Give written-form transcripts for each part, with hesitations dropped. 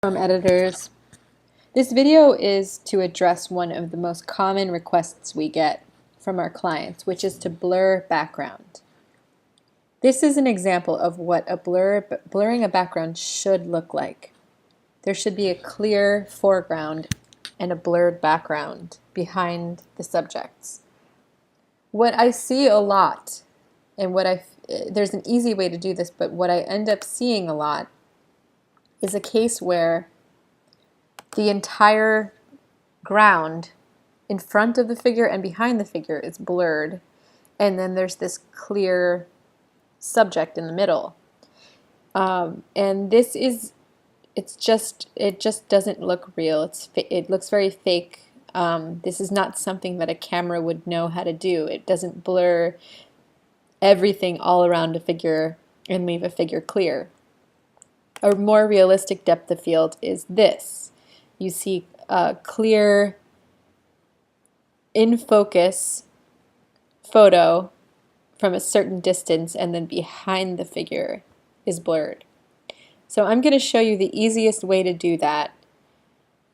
From editors. This video is to address one of the most common requests we get from our clients, which is to blur background. This is an example of what blurring a background should look like. There should be a clear foreground and a blurred background behind the subjects. What I see a lot, and there's an easy way to do this, but what I end up seeing a lot is a case where the entire ground in front of the figure and behind the figure is blurred, and then there's this clear subject in the middle. And it just doesn't look real. It looks very fake. This is not something that a camera would know how to do. It doesn't blur everything all around a figure and leave a figure clear. A more realistic depth of field is this. You see a clear, in focus photo from a certain distance, and then behind the figure is blurred. So I'm going to show you the easiest way to do that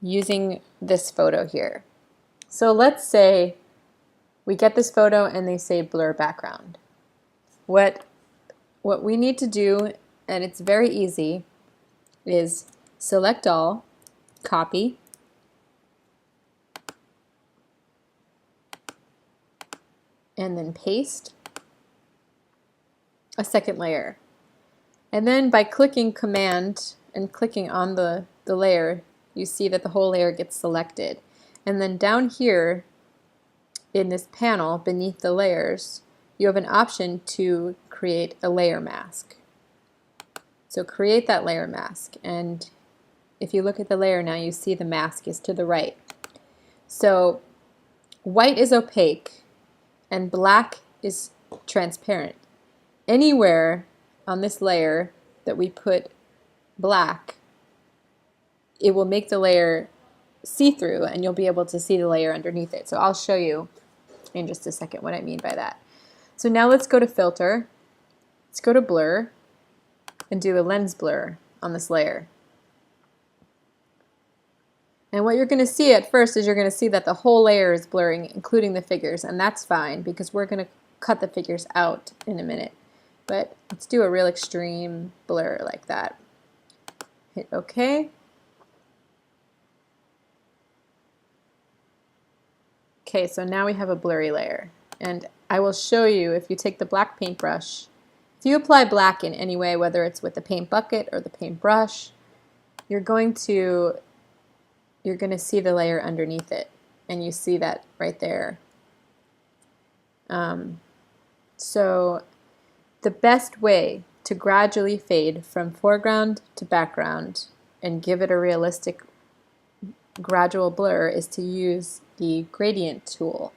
using this photo here. So let's say we get this photo and they say blur background. What we need to do, and it's very easy, is select all, copy, and then paste a second layer. And then by clicking Command and clicking on the layer, you see that the whole layer gets selected. And then down here in this panel beneath the layers, you have an option to create a layer mask. So create that layer mask, and if you look at the layer now, you see the mask is to the right. So white is opaque and black is transparent. Anywhere on this layer that we put black, it will make the layer see-through and you'll be able to see the layer underneath it. So I'll show you in just a second what I mean by that. So now let's go to Filter, let's go to Blur, and do a lens blur on this layer. And what you're going to see at first is you're going to see that the whole layer is blurring, including the figures, and that's fine because we're going to cut the figures out in a minute. But let's do a real extreme blur like that. Hit OK. Okay, so now we have a blurry layer. And I will show you, if you take the black paintbrush, if you apply black in any way, whether it's with the paint bucket or the paintbrush, you're going to see the layer underneath it, and you see that right there. So the best way to gradually fade from foreground to background and give it a realistic gradual blur is to use the gradient tool.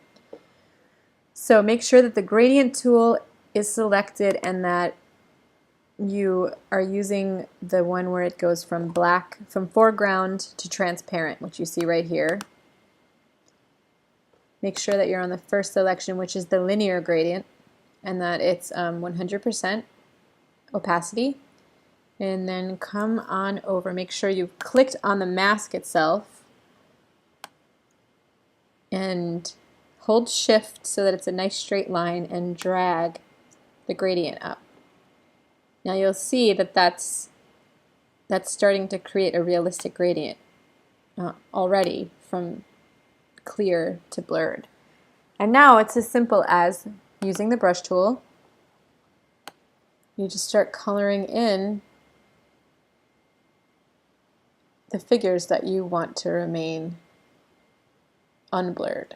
So make sure that the gradient tool is selected and that you are using the one where it goes from foreground to transparent, which you see right here. Make sure that you're on the first selection, which is the linear gradient, and that it's 100% opacity. And then come on over, make sure you've clicked on the mask itself and hold Shift so that it's a nice straight line and drag the gradient up. Now you'll see that that's starting to create a realistic gradient already from clear to blurred. And now it's as simple as using the brush tool. You just start coloring in the figures that you want to remain unblurred.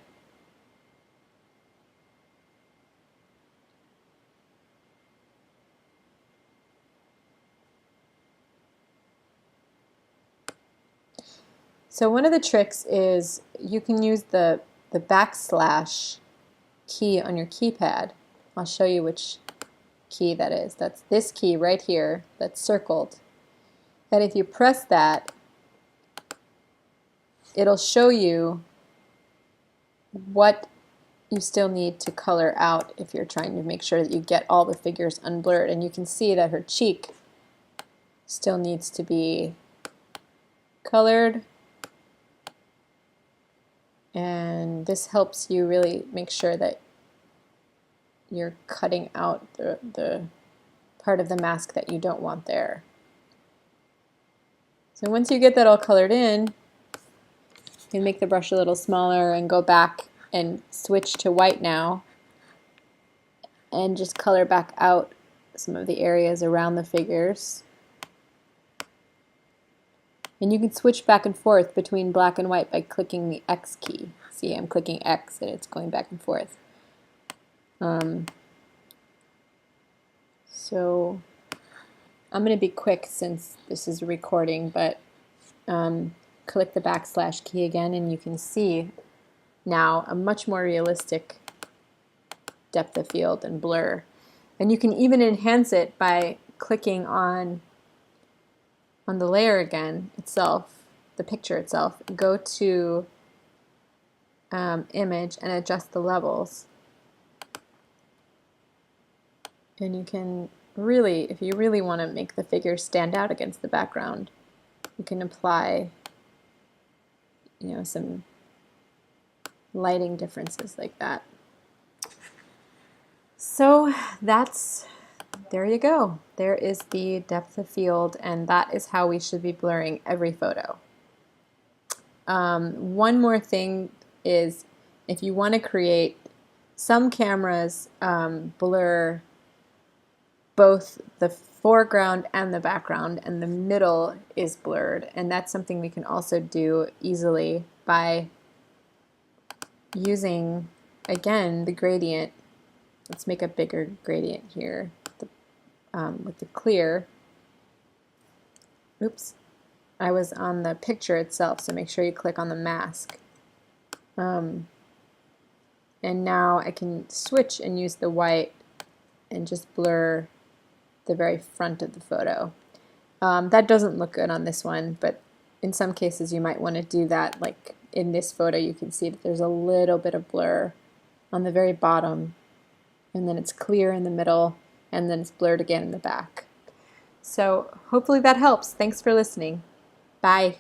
So one of the tricks is you can use the backslash key on your keypad. I'll show you which key that is. That's this key right here that's circled. And if you press that, it'll show you what you still need to color out if you're trying to make sure that you get all the figures unblurred. And you can see that her cheek still needs to be colored. And this helps you really make sure that you're cutting out the part of the mask that you don't want there. So once you get that all colored in, you can make the brush a little smaller and go back and switch to white now and just color back out some of the areas around the figures. And you can switch back and forth between black and white by clicking the X key. See, I'm clicking X and it's going back and forth. So I'm going to be quick since this is a recording, but click the backslash key again and you can see now a much more realistic depth of field and blur. And you can even enhance it by clicking on the layer again itself, the picture itself. Go to image and adjust the levels. And you can really, if you really want to make the figure stand out against the background, you can apply, you know, some lighting differences like that. So there you go. There is the depth of field, and that is how we should be blurring every photo. One more thing is, if you want to create, some cameras blur both the foreground and the background, and the middle is blurred, and that's something we can also do easily by using, again, the gradient. Let's make a bigger gradient here with the clear. Oops, I was on the picture itself, so make sure you click on the mask. And now I can switch and use the white and just blur the very front of the photo. That doesn't look good on this one, but in some cases you might want to do that. Like in this photo, you can see that there's a little bit of blur on the very bottom, and then it's clear in the middle, and then it's blurred again in the back. So hopefully that helps. Thanks for listening. Bye.